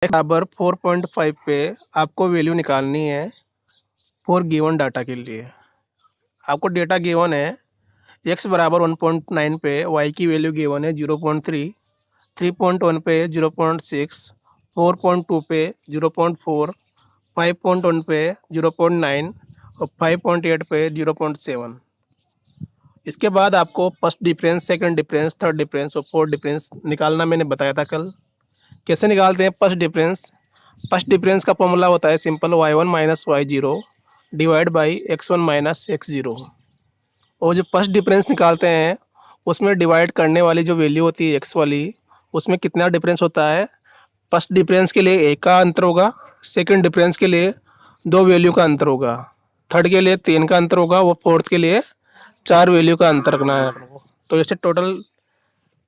बराबर 4.5 पे आपको वैल्यू निकालनी है फॉर गिवन डाटा के लिए। आपको डेटा गिवन है x बराबर 1.9 पे y की वैल्यू गिवन है 0.3, 3.1 पे 0.6, 4.2 पे 0.4, 5.1 पे 0.9 और 5.8 पे 0.7। इसके बाद आपको first difference, second difference, third difference और फोर्थ डिफरेंस निकालना मैंने बताया था कल। कैसे निकालते हैं फर्स्ट डिफरेंस का फॉर्मूला होता है simple y1 minus y zero divide by x1 minus x zero. और जो फर्स्ट डिफरेंस निकालते हैं उसमें डिवाइड करने वाली जो वैल्यू होती है x वाली, उसमें कितना डिफरेंस होता है। फर्स्ट डिफरेंस के लिए एक का अंतर होगा, सेकंड डिफरेंस के लिए दो वैल्यू का अंतर होगा, थर्ड के लिए तीन का अंतर होगा, वो फोर्थ के लिए चार वैल्यू का अंतर रखना है अपन को। तो जैसे टोटल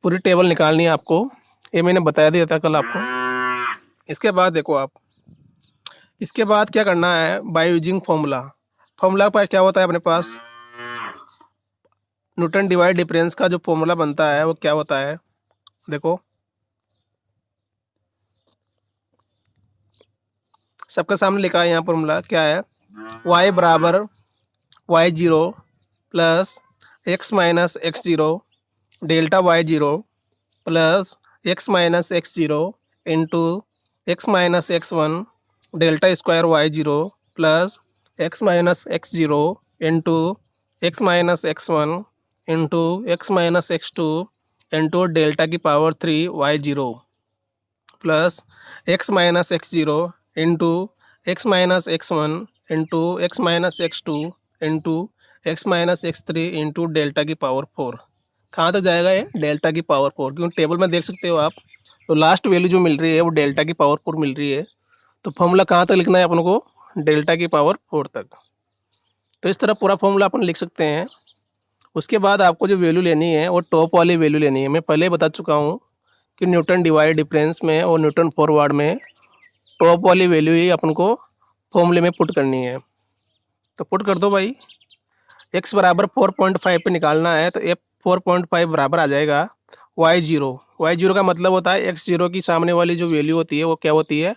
पूरी टेबल निकालनी है आपको, ये मैंने बताया दिया था कल आपको। इसके बाद देखो आप, इसके बाद क्या करना है बाय यूजिंग फॉर्मूला पर क्या होता है अपने पास, न्यूटन डिवाइड डिफरेंस का जो फॉर्मूला बनता है वो क्या होता है देखो। सबके सामने लिखा है यहाँ फॉर्मूला क्या है, y बराबर y zero plus x minus x zero delta y zero plus x minus x zero into x minus x one delta square y zero plus x minus x zero into x minus x one into x minus x two into delta की power 3 y zero plus x minus x zero into x minus x one into x minus x two into x minus x three into delta की power 4। कहाँ तक जाएगा ये delta की power 4, क्योंकि table में देख सकते हो आप, तो लास्ट वैल्यू जो मिल रही है वो डेल्टा की पावर 4 मिल रही है। तो फॉर्मूला कहाँ तक लिखना है अपन को, डेल्टा की पावर 4 तक। तो इस तरह पूरा फॉर्मूला अपन लिख सकते हैं। उसके बाद आपको जो वैल्यू लेनी है वो टॉप वाली वैल्यू लेनी है। मैं पहले बता चुका हूँ कि न्यूटन डिवाइड डिफरेंस में और न्यूटन फॉरवर्ड में टॉप वाली वैल्यू ही अपन को फॉर्मूले में पुट करनी है। तो पुट कर दो भाई, x बराबर 4.5 पे निकालना है तो ये 4.5 बराबर आ जाएगा y0 का मतलब होता है x0 की सामने वाली जो वैल्यू होती है वो क्या होती है,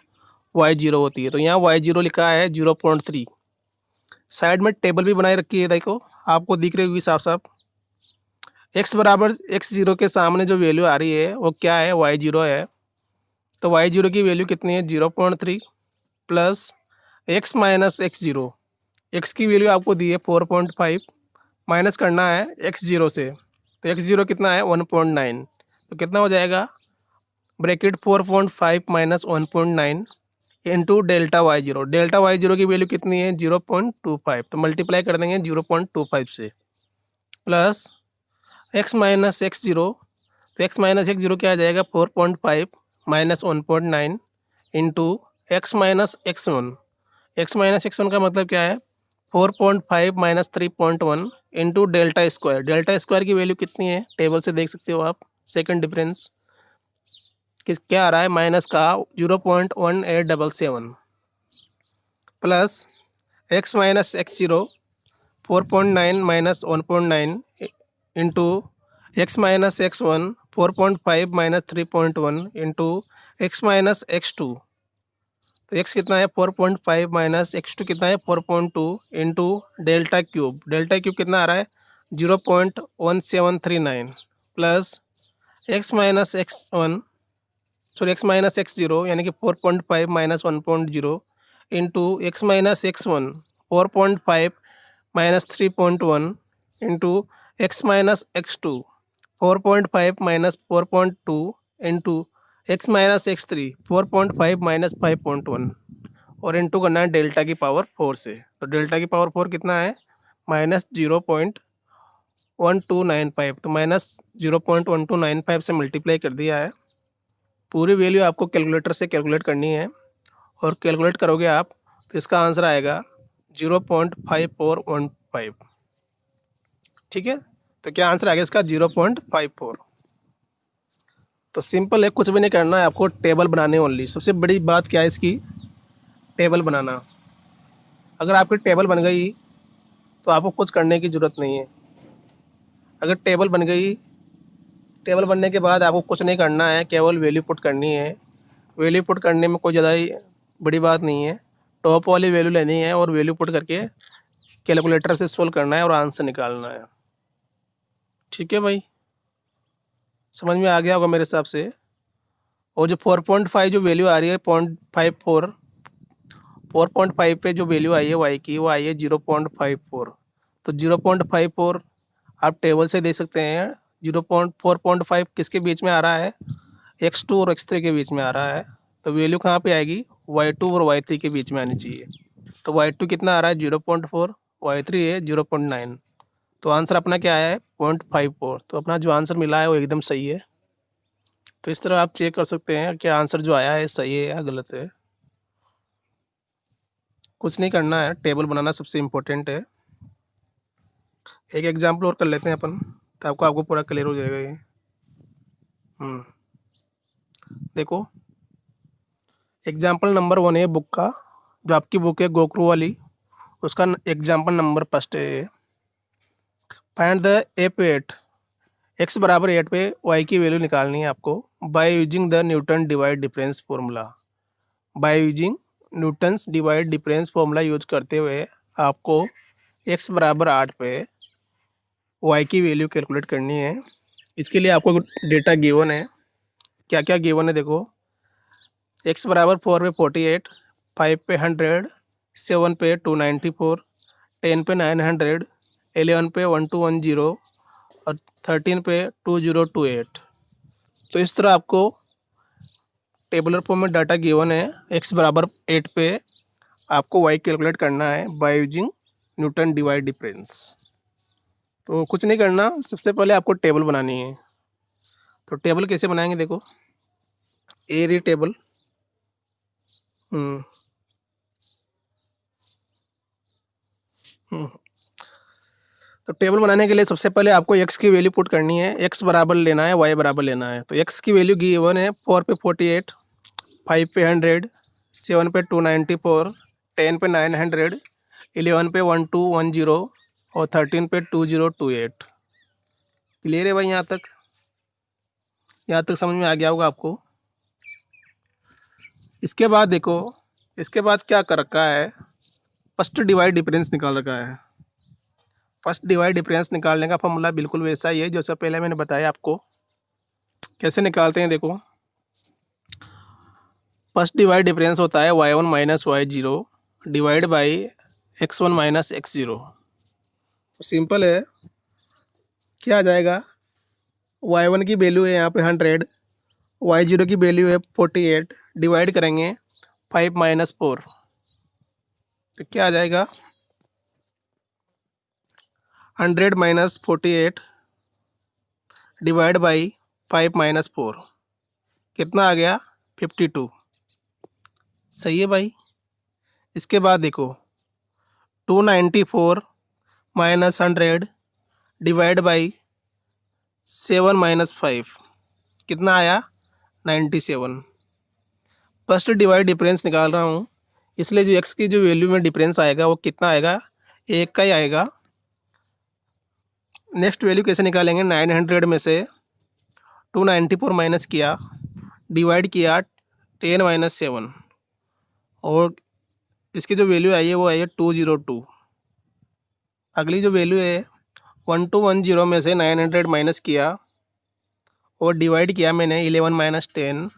y0 होती है। तो यहाँ y0 लिखा है 0.3। साइड में टेबल भी बनाए रखी है, देखो आपको दिख रही होगी साफ साफ। x बराबर x0 के सामने जो वैल्यू आ रही है वो क्या है, y0 है। तो y0 की वैल्यू कितनी है 0.3 plus x minus x zero, x की वैल्यू आपको दी है 4.5, माइनस करना है एक्स जीरो से। तो एक्स जीरो कितना है 1.9, तो कितना हो जाएगा bracket 4.5 minus 1.9 into delta y zero की वैल्यू कितनी है 0.25, तो मल्टीप्लाई कर देंगे 0.25 से plus x minus x zero. तो एक्स माइनस एक्स जीरो क्या आ जाएगा 4.5 minus 1.9 into x minus x one. X minus x one का मतलब क्या है 4.5 माइनस 3.1 इंटू डेल्टा स्क्वायर की वैल्यू कितनी है टेबल से देख सकते हो आप। सेकंड डिफरेंस किस क्या आ रहा है माइनस का 0.1877 plus x minus x zero 4.9 minus 1.9 into x minus x one 4.5 minus 3.1 into x minus x two. तो एक्स कितना है 4.5 माइनस एक्स टू कितना है 4.2 इंटू डेल्टा क्यूब कितना आ रहा है 0.1739 plus x minus x one sorry x minus x zero यानी कि 4.5 minus 1.0 into x minus x one 4.5 minus 3.1 into x minus x two 4.5 minus 4.2 into x minus x three 4.5 minus 5.1 और into करना है delta की power 4 से। तो delta की power 4 कितना है माइनस 0.1295, तो माइनस 0.1295 से मल्टीप्लाई कर दिया है। पूरी वैल्यू आपको कैलकुलेटर से कैलकुलेट करनी है और कैलकुलेट करोगे आप तो इसका आंसर आएगा 0.5415। ठीक है, तो क्या आंसर आएगा इसका 0.54। तो सिंपल है, कुछ भी नहीं करना है आपको, टेबल बनाने ओनली। सबसे बड़ी बात क्या है इसकी, टेबल बनाना। अगर आपकी टेबल बन गई तो आपको कुछ करने की ज़रूरत नहीं है। अगर टेबल बन गई, टेबल बनने के बाद आपको कुछ नहीं करना है, केवल वैल्यू पुट करनी है। वैल्यू पुट करने में कोई ज़्यादा ही बड़ी बात नहीं है। टॉप वाली वैल्यू लेनी है और वैल्यू पुट करके कैलकुलेटर से सोल्व करना है और आंसर निकालना है। ठीक है भाई, समझ में आ गया होगा मेरे हिसाब से। और जो 4.5 जो वैल्यू आ रही है 0.54, 4.5 पे जो वैल्यू आई है वाई की, वो आई है 0.54। तो 0.54 आप टेबल से दे सकते हैं। 4.5 किसके बीच में आ रहा है? x2 और x3 के बीच में आ रहा है। तो वैल्यू कहाँ पे आएगी? y2 और y3 के बीच में आनी चाहिए। तो y2 कितना आ रहा है? 0.4, y3 है 0.9। तो आंसर अपना क्या है? 0.54। तो अपना जो आंसर मिला है वो एकदम सही है। तो इस तरह आप चेक कर सकते हैं कि आंसर जो आया है सही है या गलत है। कुछ नहीं करना है, टेबल बनाना सबसे इम्पोर्टेंट है। एक एग्जाम्पल और कर लेते हैं अपन, तो आपको पूरा क्लियर हो जाएगा ये। देखो, एग्जाम्पल नंबर 1 है बुक का, जो आपकी बुक है गोकरू वाली, उसका एग्जाम्पल नंबर फर्स्ट है। Find the f at, x बराबर 8 पे वाई की वैल्यू निकालनी है आपको by using the Newton divide difference formula. By using Newton's divide difference formula use करते हुए आपको एक्स बराबर 8 पे वाई की वैल्यू कैलकुलेट करनी है। इसके लिए आपको डेटा गिवन है। क्या क्या गिवन है देखो, एक्स बराबर 4 पे 48, 5 पे 100, 7 पे 294, 10 पे 900, 11 पे 1210 और 13 पे 2028। तो इस तरह आपको टेबलर फॉर्म में डाटा गिवन है। एक्स बराबर 8 पे आपको वाई कैलकुलेट करना है by using Newton divide difference. तो कुछ नहीं करना, सबसे पहले आपको टेबल बनानी है। तो टेबल कैसे बनाएंगे देखो, एरी टेबल। हम्म हम्म। तो टेबल बनाने के लिए सबसे पहले आपको एक्स की वैल्यू पुट करनी है। एक्स बराबर लेना है, वाई बराबर लेना है। तो एक्स की वैल्यू गिवन है 4 पे 48, 5 पे 100, 7 पे 294, 10 पे 900, 11 पे 1210 और 13 पे 2028। क्लियर है भाई? यहाँ तक समझ में आ गया होगा आपको। इसके बाद देखो, इसके बाद क्या कर रखा है, फर्स्ट डिवाइड डिफरेंस निकाल रखा है। फर्स्ट डिवाइड डिफरेंस निकालने का फॉर्मूला बिल्कुल वैसा ही है जैसा पहले मैंने बताया आपको। कैसे निकालते हैं देखो, फर्स्ट डिवाइड डिफरेंस होता है y1 minus y zero divide by x1 minus x zero. Simple है, क्या आ जाएगा? y1 की वैल्यू है यहाँ पे 100, y0 की वैल्यू है 48, डिवाइड करेंगे 5 माइनस 4। तो क्या आ जाएगा? 100 माइनस 48 डिवाइड बाई 5 माइनस 4, कितना आ गया? 52। सही है भाई। इसके बाद देखो, 294 माइनस 100 डिवाइड बाई 7 माइनस 5, कितना आया? 97। फर्स्ट डिवाइड डिफरेंस निकाल रहा हूँ, इसलिए जो एक्स की जो वैल्यू में डिफरेंस आएगा वो कितना आएगा? एक का ही आएगा। नेक्स्ट वैल्यू कैसे निकालेंगे? 900 में से 294 माइनस किया, डिवाइड किया 10 माइनस 7, और इसकी जो वैल्यू आई है वो आई है 202। अगली जो वैल्यू है 1210 में से 900 माइनस किया और डिवाइड किया मैंने 11 माइनस 10,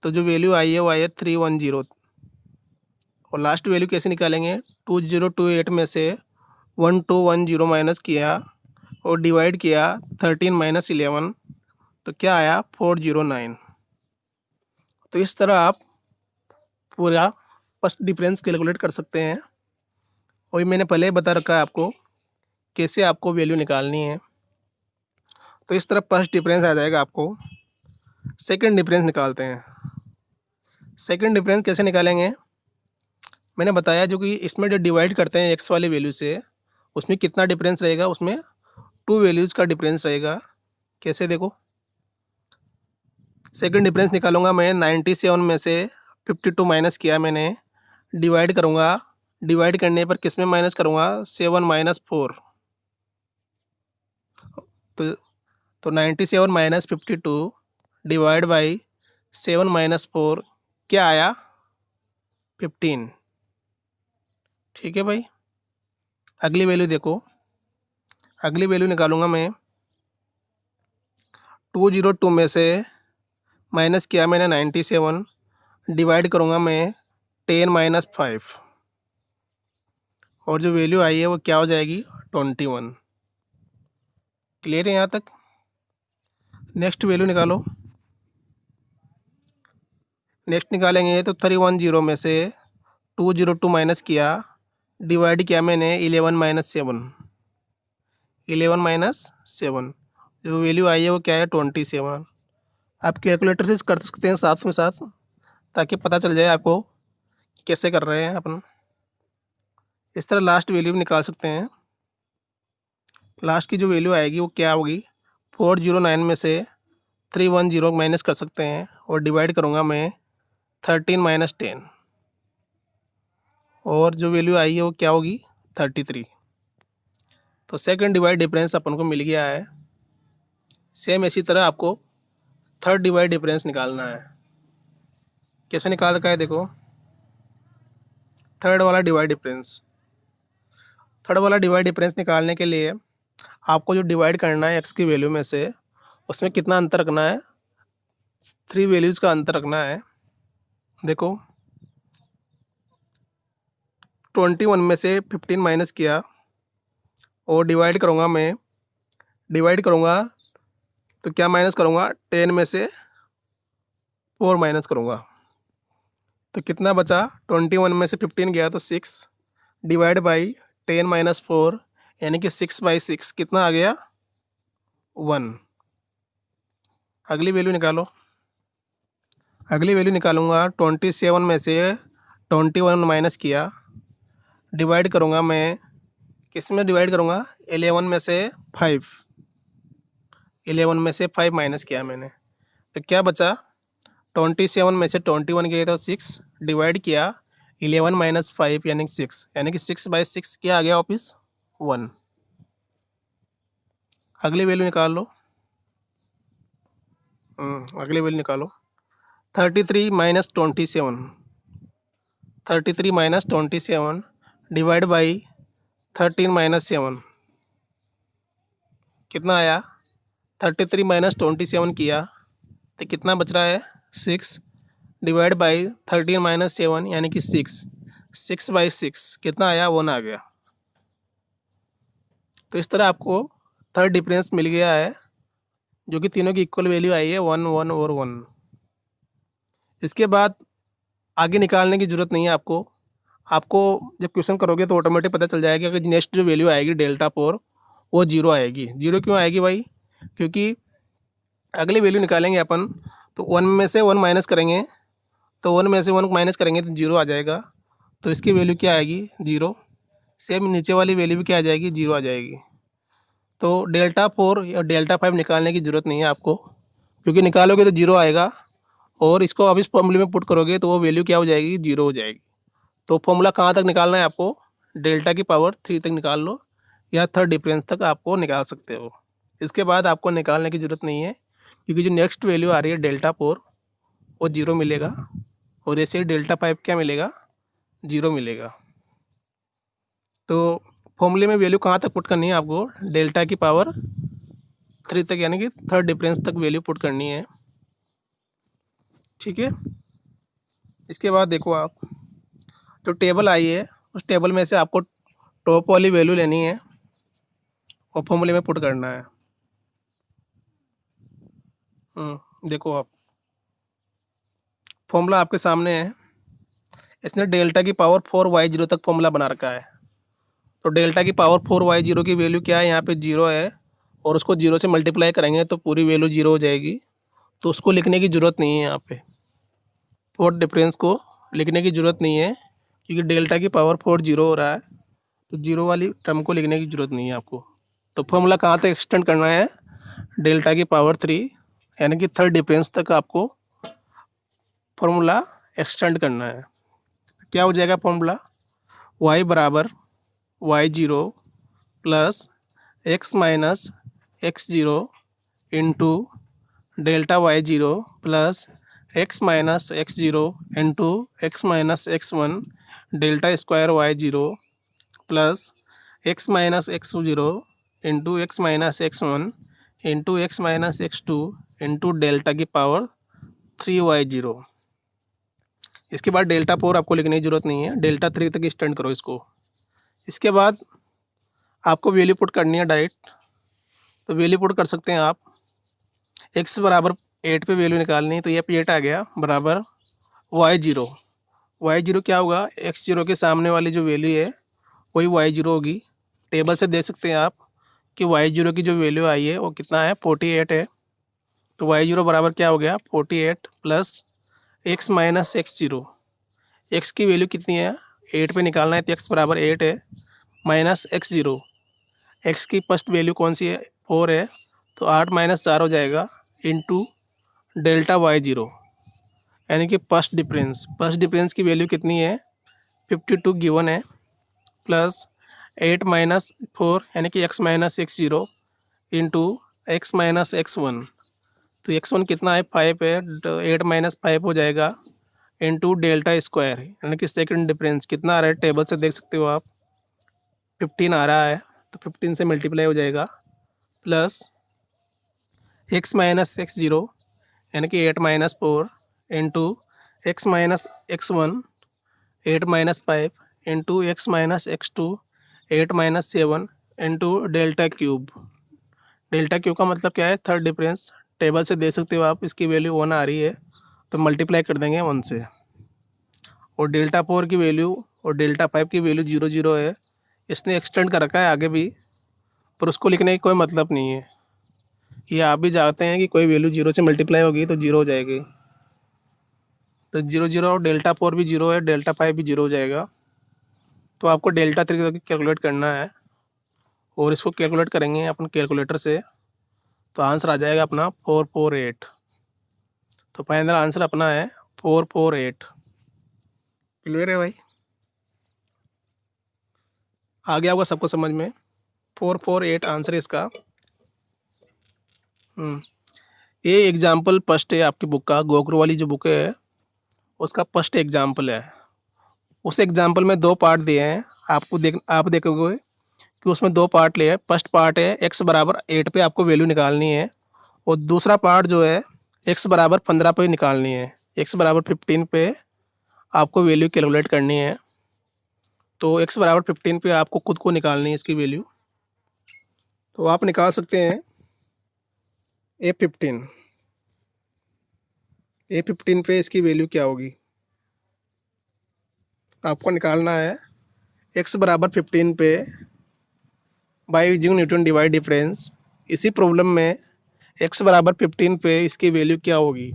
तो जो वैल्यू आई है वो आई है 310। और लास्ट वैल्यू कैसे निकालेंगे? 2028 में से 1210 माइनस किया और डिवाइड किया 13 माइनस 11, तो क्या आया? 409। तो इस तरह आप पूरा फर्स्ट डिफरेंस कैलकुलेट कर सकते हैं। और मैंने पहले ही बता रखा है आपको कैसे आपको वैल्यू निकालनी है। तो इस तरह फर्स्ट डिफरेंस आ जाएगा आपको। सेकंड डिफरेंस निकालते हैं। सेकंड डिफरेंस कैसे निकालेंगे? मैंने बताया जो कि इसमें जो डिवाइड करते हैं एक्स वाली वैल्यू से, उसमें कितना डिफरेंस रहेगा? उसमें 2 वैल्यूज़ का डिफरेंस रहेगा। कैसे देखो, सेकंड डिफरेंस निकालूंगा मैं। 97 में से 52 माइनस किया मैंने, डिवाइड करूंगा, डिवाइड करने पर किस में माइनस करूंगा? 7 माइनस 4। तो 97 माइनस 52 डिवाइड बाई 7 माइनस 4 क्या आया? 15। ठीक है भाई। अगली वैल्यू देखो, अगली वैल्यू निकालूंगा मैं। 202 में से माइनस किया मैंने 97, डिवाइड करूँगा मैं 10 माइनस 5, और जो वैल्यू आई है वो क्या हो जाएगी? 21। क्लियर है यहाँ तक? नेक्स्ट वैल्यू निकालो। नेक्स्ट निकालेंगे तो 310 में से 202 माइनस किया, डिवाइड किया मैंने 11 माइनस 7, 11 माइनस 7, जो वैल्यू आई है वो क्या है? 27। आप कैलकुलेटर से कर सकते हैं साथ में साथ, ताकि पता चल जाए आपको कैसे कर रहे हैं अपन। इस तरह लास्ट वैल्यू भी निकाल सकते हैं। लास्ट की जो वैल्यू आएगी वो क्या होगी? 409 में से 310 माइनस कर सकते हैं, और डिवाइड करूँगा मैं 13 माइनस 10, और जो वैल्यू आई है वो क्या होगी? 33। तो सेकंड डिवाइड डिफरेंस अपन को मिल गया है। सेम इसी तरह आपको थर्ड डिवाइड डिफरेंस निकालना है। कैसे निकाल रखा है देखो, थर्ड वाला डिवाइड डिफरेंस। थर्ड वाला डिवाइड डिफरेंस निकालने के लिए आपको जो डिवाइड करना है एक्स की वैल्यू में से, उसमें कितना अंतर रखना है? 3 वैल्यूज़ का अंतर रखना है। देखो, 21 में से 15 माइनस किया, और डिवाइड करूँगा मैं, डिवाइड करूँगा तो क्या माइनस करूँगा? 10 में से 4 माइनस करूँगा, तो कितना बचा? 21 में से 15 गया तो 6, डिवाइड बाई 10 माइनस 4, यानी कि 6/6 कितना आ गया? 1। अगली वैल्यू निकालो। अगली वैल्यू निकालूंगा, 27 में से 21 माइनस किया, डिवाइड करूँगा मैं, किस में डिवाइड करूँगा? 11 में से 5, 11 में से 5 माइनस किया मैंने, तो क्या बचा? 27 में से 21 गया तो 6, डिवाइड किया 11 माइनस 5 यानी 6, यानी कि 6/6 क्या आ गया वापिस? 1। अगली वैल्यू निकाल लो। अगली वैल्यू निकालो। 33 minus 27, 33 minus 27 divide by 13 minus 7, कितना आया? 33 माइनस 27 किया तो कितना बच रहा है? 6, डिवाइड बाई 13 माइनस 7 यानी कि 6, 6/6 कितना आया? 1 आ गया। तो इस तरह आपको थर्ड डिफरेंस मिल गया है, जो कि तीनों की इक्वल वैल्यू आई है, 1 1 और 1। इसके बाद आगे निकालने की ज़रूरत नहीं है आपको। आपको जब क्वेश्चन करोगे तो ऑटोमेटिक पता चल जाएगा कि नेक्स्ट जो वैल्यू आएगी डेल्टा 4 वो 0 आएगी। 0 क्यों आएगी भाई? क्योंकि अगली वैल्यू निकालेंगे अपन तो 1 में से 1 माइनस करेंगे, तो 1 में से 1 माइनस करेंगे तो 0 आ जाएगा, तो इसकी वैल्यू क्या आएगी? 0। सेम नीचे वाली वैल्यू भी क्या आ जाएगी? 0 आ जाएगी। तो डेल्टा 4 या डेल्टा 5 निकालने की ज़रूरत नहीं है आपको, क्योंकि निकालोगे तो 0 आएगा, और इसको अब इस फॉर्मूले में पुट करोगे तो वो वैल्यू क्या हो जाएगी? 0 हो जाएगी। तो फॉर्मूला कहाँ तक निकालना है आपको? डेल्टा की पावर 3 तक निकाल लो, या थर्ड डिफरेंस तक आपको निकाल सकते हो। इसके बाद आपको निकालने की ज़रूरत नहीं है, क्योंकि जो नेक्स्ट वैल्यू आ रही है डेल्टा 4 वो 0 मिलेगा, और ऐसे ही डेल्टा 5 क्या मिलेगा? 0 मिलेगा। तो फॉर्मूले में वैल्यू कहाँ तक पुट करनी है आपको? डेल्टा की पावर 3 तक, यानी कि थर्ड डिफरेंस तक वैल्यू पुट करनी है। ठीक है। इसके बाद देखो, आप जो टेबल आई है उस टेबल में से आपको टॉप वाली वैल्यू लेनी है और फॉर्मूले में पुट करना है। देखो, आप फॉर्मूला आपके सामने है। इसने डेल्टा की पावर 4y0 तक फॉर्मूला बना रखा है। तो डेल्टा की पावर 4y0 की वैल्यू क्या है? यहाँ पे 0 है, और उसको 0 से मल्टीप्लाई करेंगे तो पूरी वैल्यू 0 हो जाएगी। तो उसको लिखने की ज़रूरत नहीं है यहाँ पे, फोर्थ डिफरेंस को लिखने की ज़रूरत नहीं है, क्योंकि डेल्टा की पावर 4 0 हो रहा है, तो 0 वाली टर्म को लिखने की ज़रूरत नहीं है आपको। तो फॉर्मूला कहाँ तक एक्सटेंड करना है? डेल्टा की पावर 3, यानी कि थर्ड डिफरेंस तक आपको फॉर्मूला एक्सटेंड करना है। क्या हो जाएगा फॉर्मूला? y बराबर y0 plus x minus x0 into delta y0 plus x minus x zero into x minus x one delta square y zero plus x minus x zero into x minus x one into x minus x two into delta की power 3y0। इसके बाद delta 4 आपको लिखने की ज़रूरत नहीं है, delta 3 तक एक्सटेंड करो इसको। इसके बाद आपको वैल्यू पुट करनी है डायरेक्ट, तो वैल्यू पुट कर सकते हैं आप। एक्स बराबर 8 पे वैल्यू निकालनी है, तो ये 8 आ गया बराबर y0। y0 क्या होगा, x0 के सामने वाली जो वैल्यू है वही y0 होगी। टेबल से देख सकते हैं आप कि y0 की जो वैल्यू आई है वो कितना है, 48 है। तो y0 बराबर क्या हो गया, 48 plus x minus x zero. X की वैल्यू कितनी है, 8 पे निकालना है, तो एक्स बराबर 8 है माइनस एक्स जीरो। एक्स की फर्स्ट वैल्यू कौन सी है, 4 है, तो 8 माइनस 4 हो जाएगा इंटू डेल्टा y0, यानी कि फर्स्ट डिफरेंस की वैल्यू कितनी है, 52 गिवन है, प्लस 8 माइनस 4 यानी कि x minus x zero into x minus x one. तो एक्स वन कितना है, 5 है, तो 8 माइनस 5 हो जाएगा इंटू डेल्टा स्क्वायर, यानी कि सेकंड डिफरेंस कितना आ रहा है, टेबल से देख सकते हो आप, 15 आ रहा है, तो 15 से मल्टीप्लाई हो जाएगा, plus x minus x zero यानी कि 8 minus 4 into x minus x one 8 minus 5 into x minus x two 8 minus 7 into delta cube. Delta cube का मतलब क्या है, थर्ड डिफरेंस। टेबल से देख सकते हो आप, इसकी वैल्यू 1 आ रही है, तो मल्टीप्लाई कर देंगे 1 से। और डेल्टा 4 की वैल्यू और डेल्टा 5 की वैल्यू 0 0 है। इसने एक्सटेंड कर रखा है आगे भी, पर उसको लिखने की कोई मतलब नहीं है। ये आप भी जानते हैं कि कोई वैल्यू 0 से मल्टीप्लाई होगी तो 0 हो जाएगी, तो 0 0 और डेल्टा 4 भी 0 है, डेल्टा 5 भी 0 हो जाएगा। तो आपको डेल्टा 3 कैलकुलेट करना है, और इसको कैलकुलेट करेंगे अपन कैलकुलेटर से, तो आंसर आ जाएगा अपना 448। तो फाइनल आंसर अपना है 448। क्लियर है भाई, आ गया होगा सबको समझ में, 448 आंसर है इसका। ये एग्जाम्पल फर्स्ट है आपकी बुक का, गोकरू वाली जो बुक है उसका फर्स्ट एग्जाम्पल है। उस एग्जाम्पल में 2 पार्ट दिए हैं, आप देखोगे कि उसमें 2 पार्ट लिए हैं। फर्स्ट पार्ट है एक्स बराबर 8 पे आपको वैल्यू निकालनी है, और दूसरा पार्ट जो है एक्स बराबर 15 पे निकालनी है। एक्स बराबर 15 पे आपको वैल्यू कैलकुलेट करनी है, तो एक्स बराबर 15 पे आपको खुद को निकालनी है इसकी वैल्यू। तो आप निकाल सकते हैं A15। A15 पे इसकी वैल्यू क्या होगी, आपको निकालना है एक्स बराबर 15 पे by using Newton divide difference. इसी प्रॉब्लम में एक्स बराबर 15 पे इसकी वैल्यू क्या होगी,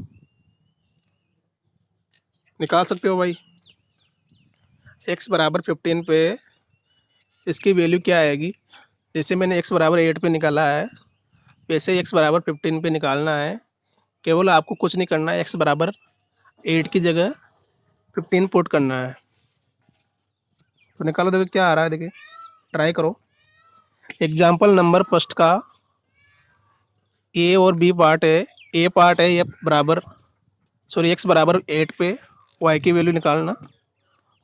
निकाल सकते हो भाई। एक्स बराबर 15 पे इसकी वैल्यू क्या आएगी, जैसे मैंने एक्स बराबर 8 पे निकाला है, वैसे ही एक्स बराबर 15 पे निकालना है। केवल आपको कुछ नहीं करना है, एक्स बराबर 8 की जगह 15 पुट करना है। तो निकालो, देखो क्या आ रहा है, देखिए ट्राई करो। एग्जाम्पल नंबर फर्स्ट का ए और बी पार्ट है। ए पार्ट है ये बराबर एक्स बराबर 8 पे वाई की वैल्यू निकालना,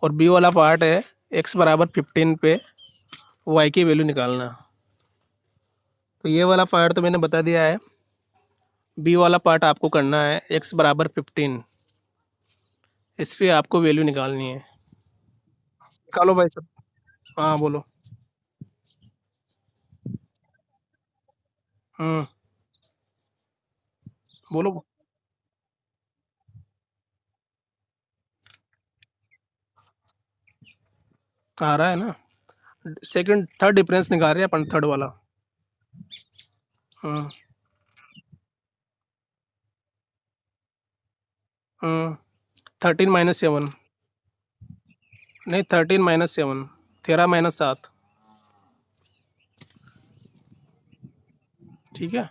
और बी वाला पार्ट है एक्स बराबर 15 पे वाई की वैल्यू निकालना। तो ये वाला पार्ट तो मैंने बता दिया है, बी वाला पार्ट आपको करना है एक्स बराबर 15, इस पर आपको वैल्यू निकालनी है। निकालो भाई सब। हाँ बोलो। हम्म, बोलो। आ रहा है ना, सेकंड थर्ड डिफरेंस निकाल रहे हैं अपन, थर्ड वाला। हम्म। 13 - 7, नहीं 13 - 7, 13 - 7। ठीक है,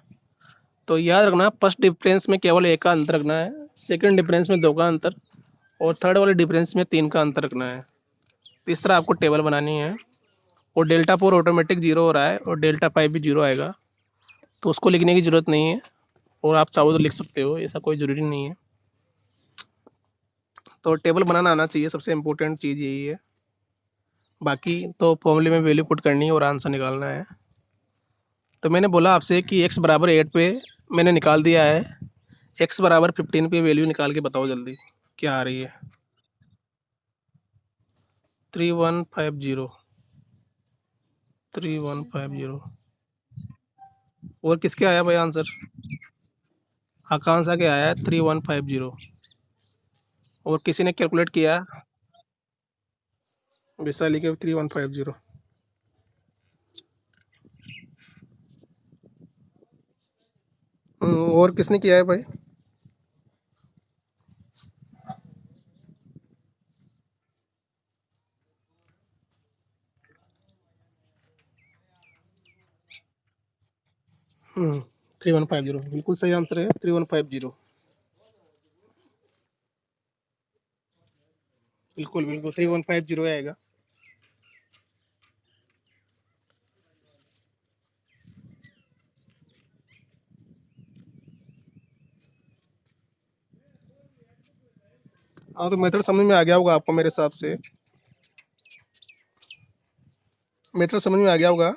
तो याद रखना फर्स्ट डिफरेंस में केवल एक का अंतर रखना है, सेकंड डिफरेंस में 2 का अंतर, और थर्ड वाले डिफरेंस में 3 का अंतर रखना है। तो इस तरह आपको टेबल बनानी है। और डेल्टा 4 ऑटोमेटिक 0 हो रहा है, और डेल्टा 5 भी 0 आएगा, तो उसको लिखने की ज़रूरत नहीं है, और आप चाहो तो लिख सकते हो, ऐसा कोई ज़रूरी नहीं है। तो टेबल बनाना आना चाहिए, सबसे इम्पोर्टेंट चीज़ यही है। बाकी तो फॉर्मूले में वैल्यू पुट करनी है और आंसर निकालना है। तो मैंने बोला आपसे कि x बराबर 8 पे मैंने निकाल दिया है, x बराबर 15 पे वैल्यू निकाल के बताओ जल्दी क्या आ रही है। 3150, 3150। और किसके आया भाई आंसर? आकांक्षा के आया है 3150। और किसी ने कैलकुलेट किया? वैशाली के 3150। और किसने किया है भाई? 3150 बिल्कुल सही आंसर है, 3150। बिल्कुल बिल्कुल 3150 आएगा। हाँ, तो मेथड समझ में आ गया होगा आपको मेरे हिसाब से। मेथड समझ में आ गया होगा।